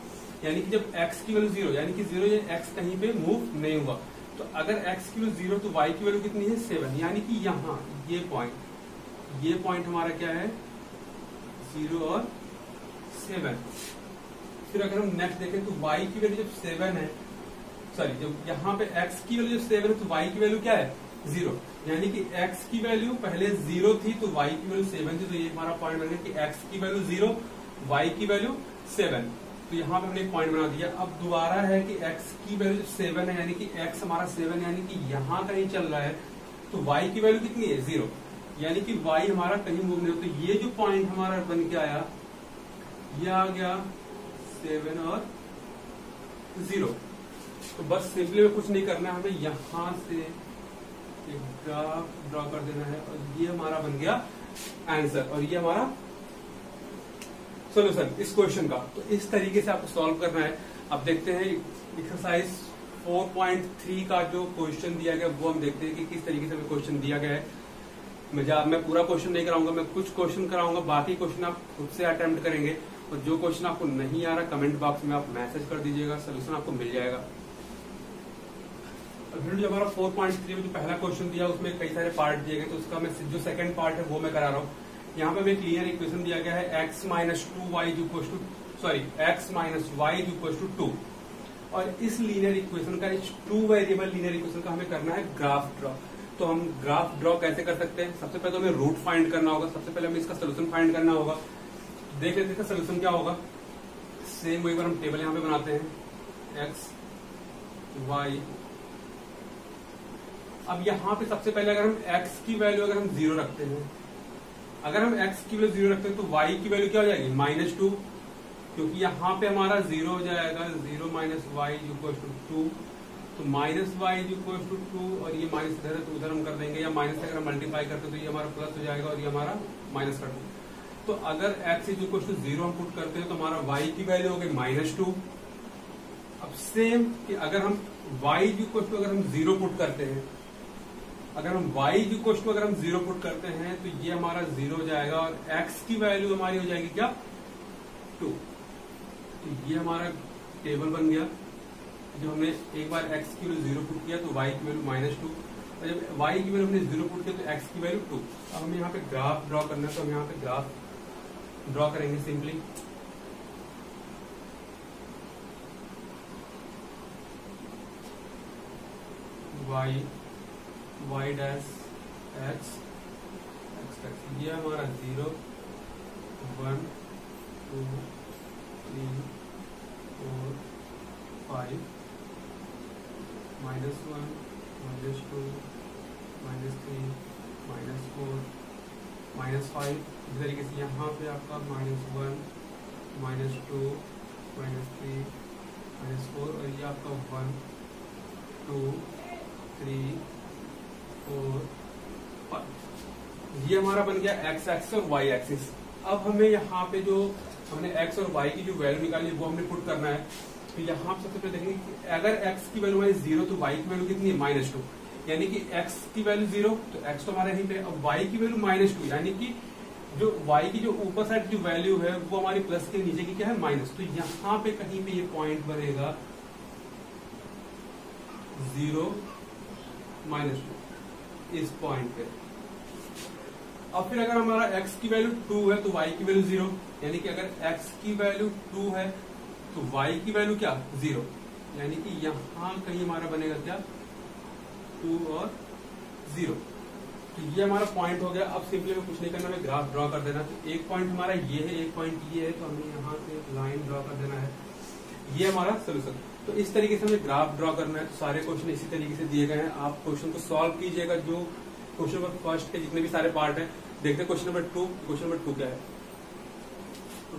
यानी कि जब x की वैल्यू 0 यानी कि 0 ये x कहीं पे मूव नहीं हुआ। तो अगर x की वैल्यू 0 तो y की वैल्यू कितनी है 7। यानी कि यहाँ ये पॉइंट हमारा क्या है 0 और 7। फिर अगर हम नेक्स्ट देखें तो y की वैल्यू जब 7 है, सॉरी जब यहाँ पे x की वैल्यू जब 7 है तो y की वैल्यू क्या है 0। यानी कि x की वैल्यू पहले 0 थी तो y की वैल्यू 7 थी। तो ये हमारा पॉइंट बन गया कि x की वैल्यू 0 y की वैल्यू 7। तो यहाँ पे हमने एक पॉइंट बना दिया। अब दोबारा है कि x की वैल्यू 7 है यानी कि x हमारा 7 यानी कि यहाँ कहीं चल रहा है तो y की वैल्यू कितनी है 0 यानी कि y हमारा कहीं मूव नहीं होता। तो ये जो पॉइंट हमारा बन के आया ये आ गया 7 और 0। तो बस सिंपली में कुछ नहीं करना है, हमें यहाँ से एक ग्राफ ड्रॉ कर देना है और ये हमारा बन गया आंसर और ये हमारा सॉल्यूशन इस क्वेश्चन का। तो इस तरीके से आपको सॉल्व करना है। अब देखते हैं एक्सरसाइज 4.3 का जो क्वेश्चन दिया गया वो हम देखते हैं कि किस तरीके से क्वेश्चन दिया गया है। मैं पूरा क्वेश्चन नहीं कराऊंगा, मैं कुछ क्वेश्चन कराऊंगा, बाकी क्वेश्चन आप खुद से अटेम्प्ट करेंगे। और जो क्वेश्चन आपको नहीं आ रहा कमेंट बॉक्स में आप मैसेज कर दीजिएगा, सोल्यूशन आपको मिल जाएगा। फिर जो हमारा 4.3 में जो पहला क्वेश्चन दिया उसमें कई सारे पार्ट दिए गए, तो उसका मैं जो सेकंड पार्ट है वो मैं करा रहा हूँ। यहाँ पे एक क्लियर इक्वेशन दिया गया है x minus 2y x minus y equal to 2। और इस लीनियर इक्वेशन का, इस 2 वेरिएबल लीनियर इक्वेशन का हमें करना है ग्राफ ड्रॉ। तो हम ग्राफ ड्रॉ कैसे कर सकते हैं? सबसे पहले तो हमें रूट फाइंड करना होगा, सबसे पहले हमें इसका सोल्यूशन फाइंड करना होगा। देख लेते हैं इसका सोल्यूशन क्या होगा। सेम वही बार हम टेबल यहाँ पे बनाते हैं x y। अब यहाँ पे सबसे पहले अगर हम x की वैल्यू अगर हम 0 रखते हैं, अगर हम x की वैल्यू 0 रखते हैं तो y की वैल्यू क्या हो जाएगी -2, क्योंकि यहाँ पे हमारा 0 हो जाएगा। 0 माइनस वाई इक्वल टू 2, तो माइनस वाई इक्वल टू 2 और ये माइनस इधर है तो उधर हम कर देंगे, या माइनस अगर हम मल्टीप्लाई करते तो ये हमारा प्लस हो जाएगा और ये हमारा माइनस कर देंगे। तो अगर x इक्वल टू 0 हम पुट करते हैं तो हमारा y की वैल्यू हो गई -2। अब सेम कि अगर हम y इक्वल टू अगर हम 0 पुट करते हैं, अगर हम y इक्वल टू अगर हम 0 पुट करते हैं तो ये हमारा 0 हो जाएगा और x की वैल्यू हमारी हो जाएगी क्या 2। तो ये हमारा टेबल बन गया। जो हमने एक बार x की वैल्यू 0 पुट किया तो y की वैल्यू -2, और जब y की वैल्यू हमने 0 पुट किया तो x की वैल्यू 2। अब हमें यहाँ पे ग्राफ ड्रॉ करना है तो हम यहाँ पे ग्राफ ड्रॉ करेंगे सिंपली। y डैश x ये हमारा 0 1 2 3 4 5 -1 -2 -3 -4 -5। इस तरीके से यहाँ पे आपका -1 -2 -3 -4 और ये आपका 1 2 3 4 5। ये हमारा बन गया x एक्सिस और y एक्सिस। अब हमें यहाँ पे जो हमने x और y की जो वैल्यू निकाली वो हमने पुट करना है। तो यहाँ पे सबसे पहले देखेंगे कि अगर x की वैल्यू हमारी 0 तो y की वैल्यू कितनी है -2, यानी कि x की वैल्यू 0 तो x तो हमारा यहीं पे, अब y की वैल्यू -2 यानी कि जो y की जो ऊपर साइड जो वैल्यू है वो हमारी प्लस के नीचे की क्या है माइनस। तो यहाँ पे कहीं पे ये पॉइंट बनेगा 0 -2 इस पॉइंट पे। अब फिर अगर हमारा x की वैल्यू 2 है तो y की वैल्यू 0, यानी कि अगर x की वैल्यू 2 है तो y की वैल्यू क्या 0, यानी कि यहां कहीं हमारा बनेगा क्या 2 और 0। तो ये हमारा पॉइंट हो गया। अब सिंपली में कुछ नहीं करना, हमें ग्राफ ड्रॉ कर देना। तो एक पॉइंट हमारा ये है, एक पॉइंट ये है, तो हमें यहाँ से लाइन ड्रॉ कर देना है। ये हमारा सोल्यूशन। तो इस तरीके से हमें ग्राफ ड्रॉ करना है। तो सारे क्वेश्चन इसी तरीके से दिए गए हैं, आप क्वेश्चन को सॉल्व कीजिएगा। जो क्वेश्चन नंबर फर्स्ट के जितने भी सारे पार्ट हैं देखते हैं। क्वेश्चन नंबर 2, क्वेश्चन नंबर 2 क्या है?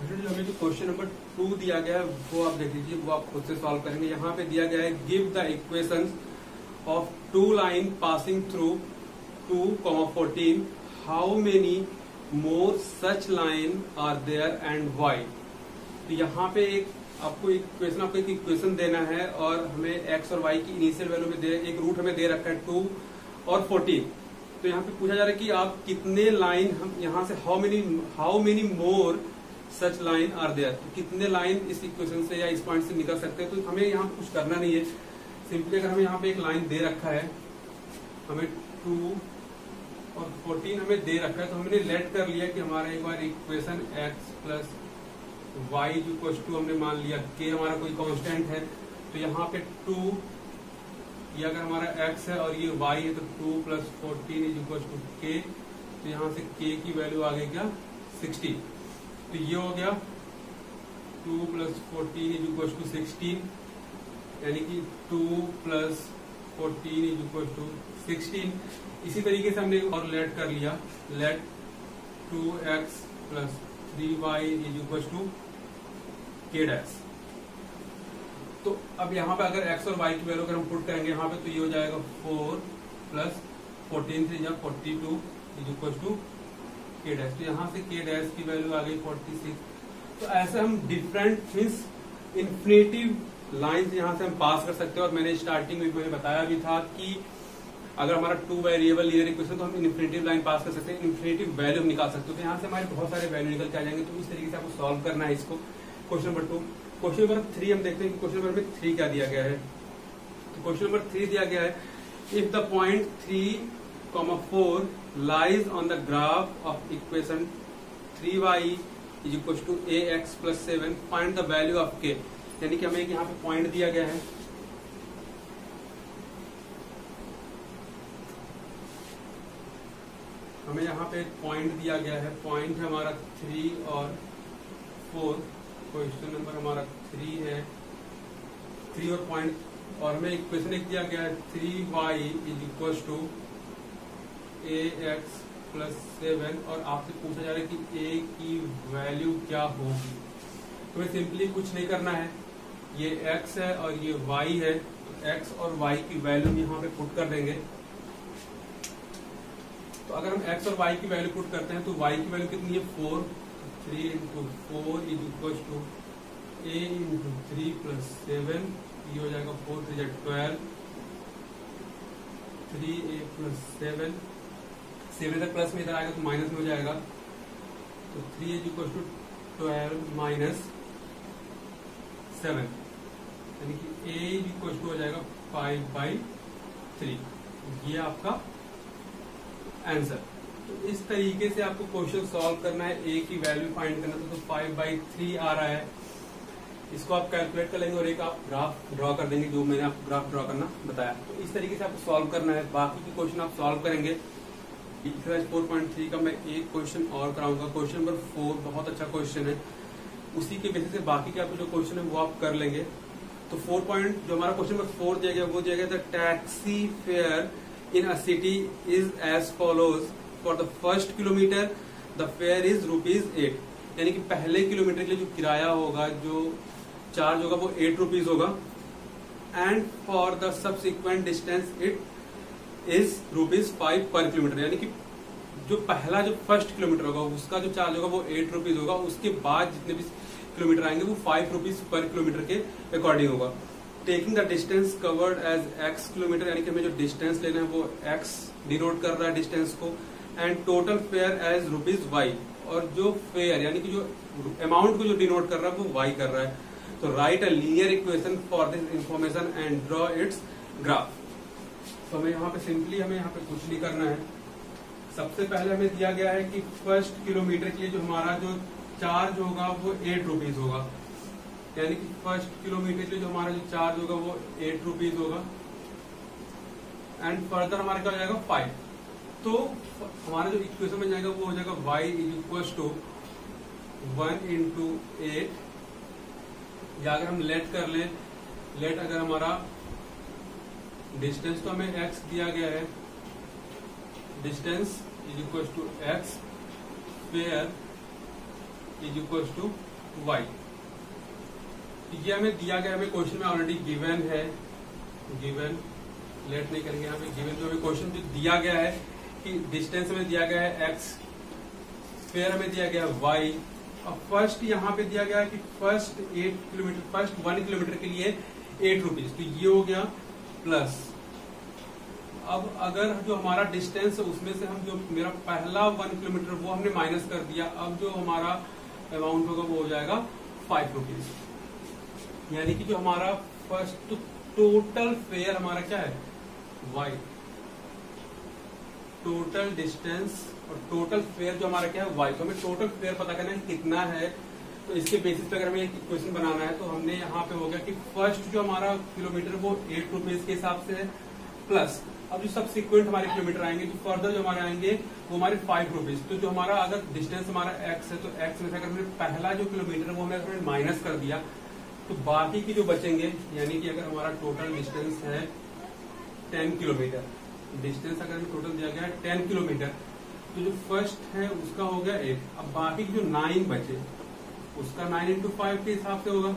हमें जो क्वेश्चन नंबर 2 दिया गया है वो आप देख लीजिए, वो आप खुद से सॉल्व करेंगे। यहाँ पे दिया गया है give the equations of 2 line passing through 2,14 how many more such line are there and why. तो यहाँ पे एक इक्वेशन देना है और हमें x और y की इनिशियल वैल्यू में एक रूट हमें दे रखा है 2 और 14। तो यहाँ पे पूछा जा रहा है कि आप कितने लाइन, हम यहाँ से how many more such line are there, कितने लाइन इस इक्वेशन से या इस पॉइंट से निकल सकते हैं। तो हमें यहाँ पे कुछ करना नहीं है, सिंपली अगर हमें यहाँ पे एक लाइन दे रखा है, हमें 2 और 14 हमें दे रखा है, तो हमने लेट कर लिया कि हमारा एक बार equation x plus y two हमने मान लिया k हमारा कोई कांस्टेंट है। तो यहाँ पे 2 ये अगर हमारा x है और ये y है तो 2 plus 14 is equal to k। तो यहाँ से k की वैल्यू आ गई क्या 60। तो ये हो गया 2 प्लस 14 इज इक्वल टू 16, यानी कि 2 प्लस 14 इज इक्वल टू 16। इसी तरीके से हमने और लेट कर लिया, let 2x plus 3y is equal to k dash. तो अब यहाँ पे अगर x और y की वैल्यू अगर हम पुट करेंगे यहाँ पे तो ये हो जाएगा 4 प्लस 14 3 या 42 is equal to k dash. तो यहाँ से k डैश की वैल्यू आ गई 46। तो ऐसे हम डिफरेंट मीन्स इन्फिनिटिव लाइंस यहाँ से हम पास कर सकते हैं। और मैंने स्टार्टिंग में मैंने बताया भी था कि अगर हमारा 2 वेरिएबल लीनियर इक्वेशन तो हम इन्फिनिटिव लाइन पास कर सकते हैं, इन्फिनिटिव वैल्यू निकाल सकते हैं। तो यहाँ से हमारे बहुत सारे वैल्यू निकल के आ जाएंगे। तो इस तरीके से आपको सॉल्व करना है इसको। क्वेश्चन नंबर 2, क्वेश्चन नंबर 3 हम देखते हैं कि क्वेश्चन नंबर 3 क्या दिया गया है। तो क्वेश्चन नंबर 3 दिया गया है if the point 3,4 lies on the graph of equation 3y is equal to ax plus 7 find the value of k। यानी कि हमें यहाँ पे पॉइंट दिया गया है, हमें यहाँ पे एक पॉइंट दिया गया है। पॉइंट है हमारा 3 और 4, क्वेश्चन नंबर हमारा 3 है, 3 और पॉइंट, और हमें इक्वेशन एक दिया गया है 3y is equal to ax plus 7 और आपसे पूछा जा रहा है कि a की वैल्यू क्या होगी। तो हमें सिंपली कुछ नहीं करना है, ये x है और ये y है, तो x और y की वैल्यू यहाँ पे पुट कर देंगे। तो अगर हम x और y की वैल्यू पुट करते हैं तो y की वैल्यू कितनी है 4, 3 into 4 is equal to a into 3 plus 7, ये हो जाएगा 4 3 12, 3a प्लस 7 इधर प्लस में इधर आएगा तो माइनस में हो जाएगा। तो 3 इज इक्वल टू 12 माइनस 7, यानी कि a इज इक्वल टू हो जाएगा 5/3। ये आपका आंसर। तो इस तरीके से आपको क्वेश्चन सॉल्व करना है, a की वैल्यू फाइंड करना तो 5/3 आ रहा है। इसको आप कैलकुलेट कर लेंगे और एक आप ग्राफ ड्रॉ कर देंगे, जो मैंने आपको ग्राफ ड्रॉ करना बताया। तो इस तरीके से आपको सॉल्व करना है। बाकी के क्वेश्चन आप सॉल्व करेंगे। एक्सरसाइज 4.3 का मैं एक क्वेश्चन और कराऊंगा, क्वेश्चन नंबर 4 बहुत अच्छा क्वेश्चन है। उसी के बेसिस से बाकी के आपको जो क्वेश्चन है वो आप कर लेंगे। तो 4 पॉइंट जो हमारा क्वेश्चन नंबर 4 दिया गया वो दिया गया the taxi fare in a city is as follows. For the first kilometre the fare is ₹8, यानी कि पहले किलोमीटर के लिए जो किराया होगा, जो चार्ज होगा वो 8 रुपीज होगा। And for the subsequent distance it is ₹5 पर किलोमीटर, यानी कि जो पहला जो फर्स्ट किलोमीटर होगा उसका जो चार्ज होगा वो 8 रुपीज होगा, उसके बाद जितने भी किलोमीटर आएंगे वो 5 रुपीज पर किलोमीटर के अकॉर्डिंग होगा। Taking the distance covered as x kilometre, यानी कि हमें जो डिस्टेंस लेना है वो x डिनोट कर रहा है डिस्टेंस को, and total fare as ₹y, और जो फेयर यानी कि जो अमाउंट को जो डिनोट कर रहा है वो y कर रहा है। तो right a linear equation for this information and draw it's graph. तो हमें यहाँ पे सिंपली हमें यहाँ पे कुछ नहीं करना है। सबसे पहले हमें दिया गया है कि फर्स्ट किलोमीटर के लिए जो हमारा जो चार्ज होगा वो 8 रुपीज होगा, यानी कि फर्स्ट किलोमीटर के लिए जो हमारा जो चार्ज होगा वो 8 रुपीज होगा, एंड फर्दर हमारा क्या हो जाएगा 5। तो हमारा जो इक्वेशन बन जाएगा वो हो जाएगा y is equal to 1 into 8, या अगर हम लेट कर ले, लेट अगर हमारा डिस्टेंस तो हमें x दिया गया है, distance is equal to x, fare is equal to y। ये हमें दिया गया, हमें क्वेश्चन में ऑलरेडी गिवन है, गिवन लेट नहीं करेंगे, हमें गिवन जो हमें क्वेश्चन जो दिया गया है कि डिस्टेंस में दिया गया है x, फेयर हमें दिया गया है y, और फर्स्ट यहाँ पे दिया गया है कि फर्स्ट 8 किलोमीटर, फर्स्ट 1 किलोमीटर के लिए 8 रुपीज, तो ये हो गया प्लस। अब अगर जो हमारा डिस्टेंस है उसमें से हम जो मेरा पहला 1 किलोमीटर वो हमने माइनस कर दिया, अब जो हमारा अमाउंट होगा वो हो जाएगा 5 रुपीज, यानी कि जो हमारा फर्स्ट टोटल फेयर हमारा क्या है y, टोटल डिस्टेंस और टोटल फेयर जो हमारा क्या है y। तो हमें टोटल फेयर पता करना है कितना है, तो इसके बेसिस पे अगर हमें एक इक्वेशन बनाना है तो हमने यहाँ पे हो गया कि फर्स्ट जो हमारा किलोमीटर वो 8 रुपीज के हिसाब से है, प्लस अब जो सबसिक्वेंट हमारे किलोमीटर आएंगे, जो फर्दर जो हमारे आएंगे वो हमारे 5 रुपीज। तो जो हमारा अगर डिस्टेंस हमारा x है तो x में से अगर हमने पहला जो किलोमीटर वो हमें माइनस कर दिया तो बाकी की जो बचेंगे, यानी कि अगर हमारा टोटल डिस्टेंस है 10 किलोमीटर, डिस्टेंस अगर टोटल दिया गया है 10 किलोमीटर, तो जो फर्स्ट है उसका हो गया 8, अब बाकी जो 9 बचे उसका 9 इंटू 5 के हिसाब से होगा।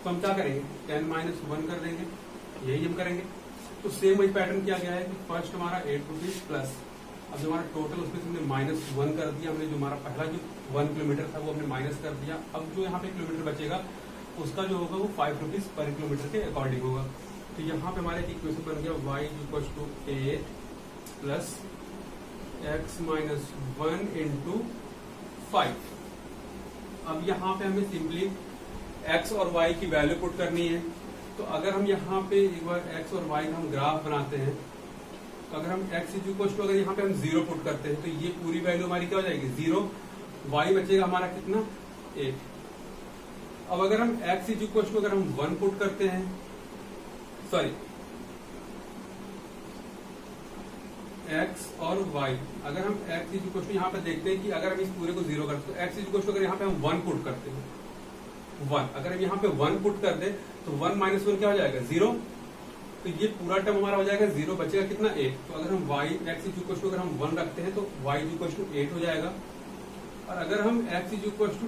तो हम क्या करेंगे 10 माइनस 1 कर देंगे, यही हम करेंगे। तो सेम वही पैटर्न किया गया है कि फर्स्ट हमारा 8 रुपीज प्लस, अब जो हमारा टोटल उसमें हमने -1 कर दिया, हमने जो हमारा पहला जो 1 किलोमीटर था वो हमने माइनस कर दिया। अब जो यहाँ पे किलोमीटर बचेगा उसका जो होगा वो 5 रुपीज पर किलोमीटर के अकॉर्डिंग होगा। तो यहाँ पे हमारे इक्वेशन बन गया y equal to 8 plus x minus 1 into 5। अब यहाँ पे हमें सिंपली x और y की वैल्यू पुट करनी है। तो अगर हम यहाँ पे एक बार x और y का हम ग्राफ बनाते हैं, तो अगर हम x इक्वल टू अगर यहाँ पे हम 0 पुट करते हैं तो ये पूरी वैल्यू हमारी क्या हो जाएगी 0, y बचेगा हमारा कितना 8। अब अगर हम x इक्वल टू अगर हम 1 पुट करते हैं, सॉरी x और y, अगर हम x इक्वल टू यहाँ पे देखते हैं कि अगर हम इस पूरे को 0 करते तो x इक्वल टू अगर यहाँ पे हम 1 पुट करते हैं 1, अगर हम यहाँ पे 1 पुट कर दे तो 1 माइनस 1 क्या हो जाएगा 0, तो ये पूरा टर्म हमारा हो जाएगा 0, बचेगा कितना 8। तो अगर हम y x इक्वल टू अगर हम 1 रखते हैं तो y इक्वल टू 8 हो जाएगा, और अगर हम x इक्वल टू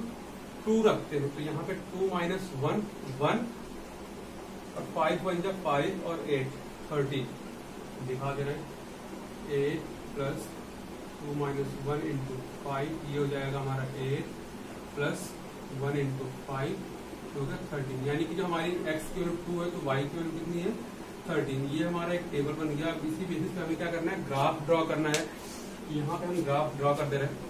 2 रखते हैं तो यहाँ पे 2 माइनस 1 1, और 5 1 जा 5 और 8 13 दिखा दे रहे हैं 8 प्लस 2 माइनस 1 इंटू 5, ये हो जाएगा हमारा 8 प्लस 1 इंटू 5 हो गया 13, यानी कि जो हमारी x की वैल्यू 2 है तो y की वैल्यू कितनी है 13। ये हमारा एक टेबल बन गया। अब इसी बेसिस पे हमें क्या करना है ग्राफ ड्रॉ करना है। यहाँ पे हम ग्राफ ड्रॉ कर दे रहे हैं।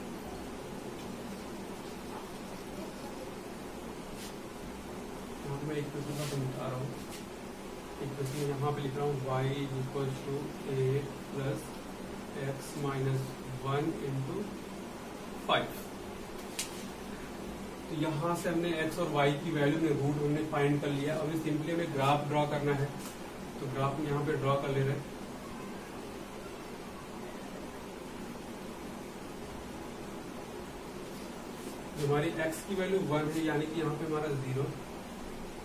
मैं एक क्वेश्चन का समझा रहा हूँ, एक क्वेश्चन यहाँ पे लिख रहा हूँ y equal to 8 plus x minus 1 into 5। तो यहाँ से हमने x और y की वैल्यू ने रूट हमने फाइंड कर लिया। अब सिंपली हमें ग्राफ ड्रॉ करना है, तो ग्राफ में यहाँ पे ड्रॉ कर ले रहे हैं। हमारी x की वैल्यू 1 है, यानी कि यहाँ पे हमारा 0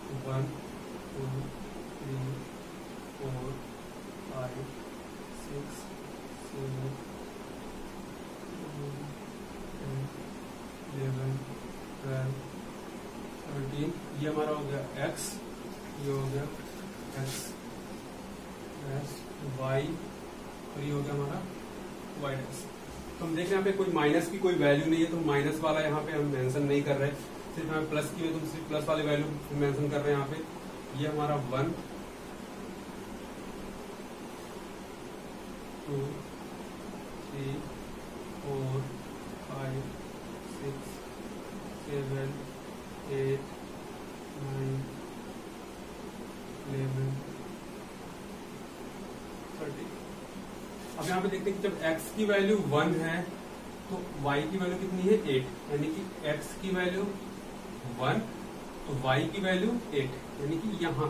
1 2 3 4 5 6 7 11 12 13, ये हमारा हो गया x, ये हो गया x y, और ये हो गया हमारा y डैश। तो हम देख रहे हैं यहाँ पे कोई माइनस की कोई वैल्यू नहीं है, तो माइनस वाला यहाँ पे हम मेंशन नहीं कर रहे, सिर्फ हमें प्लस की है तो सिर्फ प्लस वाले वैल्यू मेंशन कर रहे हैं यहाँ पे। ये हमारा 1 2 3 4 5 6 7 8 9 11 30। अब यहाँ पे देखते हैं कि जब x की वैल्यू 1 है तो y की वैल्यू कितनी है 8, यानी कि x की वैल्यू 1 तो y की वैल्यू 8, यानी कि यहाँ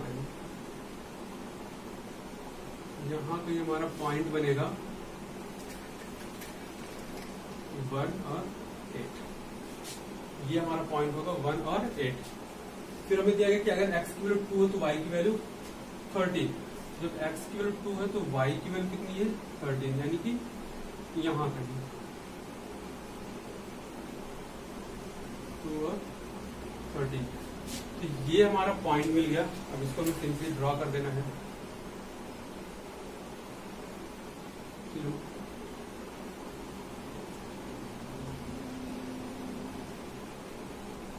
पे हमारा पॉइंट बनेगा 1 और 8, ये हमारा पॉइंट होगा 1 और 8। फिर हमें दिया गया कि अगर x की वैल्यू 2 है तो y की वैल्यू 13, जब x की वैल्यू 2 है तो y की वैल्यू कितनी है 13, यानी कि यहाँ कहीं 2 और 13। तो ये हमारा पॉइंट मिल गया। अब इसको हमें सिंपली ड्रॉ कर देना है।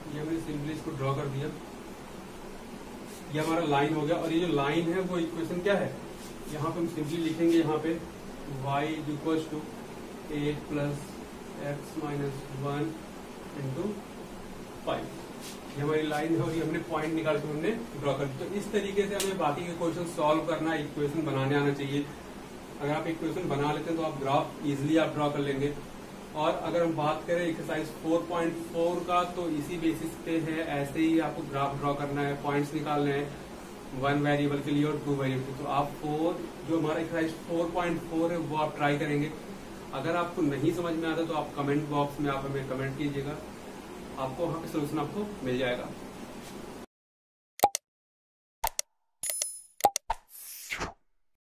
ये हमने सिंपली इसको ड्रॉ कर दिया, ये हमारा लाइन हो गया। और ये जो लाइन है वो इक्वेशन क्या है, यहाँ पे हम सिंपली लिखेंगे, यहाँ पे y equal to 8 plus x minus 1 into 5, ये हमारी लाइन है और ये हमने पॉइंट निकाल के हमने ड्रॉ कर दिया। तो इस तरीके से हमें बाकी के क्वेश्चन सॉल्व करना, इक्वेशन बनाने आना चाहिए। अगर आप इक्वेशन बना लेते हैं तो आप ग्राफ इजिली आप ड्रॉ कर लेंगे। और अगर हम बात करें एक्सरसाइज 4.4 का, तो इसी बेसिस पे है, ऐसे ही आपको ग्राफ ड्रॉ करना है, पॉइंट्स निकालने हैं 1 वेरिएबल के लिए और 2 वेरिएबल। तो आप 4 जो हमारा एक्सरसाइज 4.4 है वो आप ट्राई करेंगे। अगर आपको नहीं समझ में आता तो आप कमेंट बॉक्स में आप हमें कमेंट कीजिएगा, आपको वहाँ पे सोल्यूशन आपको मिल जाएगा।